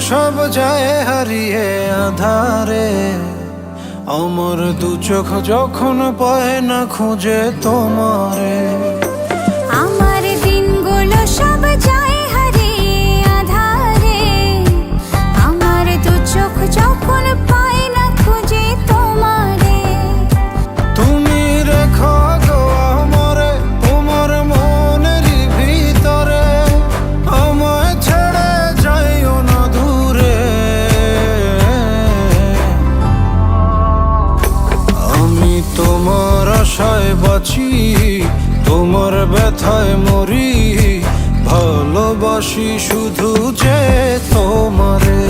সব যায় হারিয়ে আধারে, আমার দু চোখ যখন পায় না খুঁজে তোমারে। আমার দিনগুলো সব যায় হারিয়ে আধারে, আমার দু চোখ যখন পায় না খুঁজে তোমারে। তুমি রেখো গো আমারে তোমার মনের ভিতরে, আমায় ছেড়ে যাইও না দূরে। আমি তোমার আশায় বাঁচি, তোমার ব্যথায় মরি, ভালোবাসি শুধু যে তোমারে।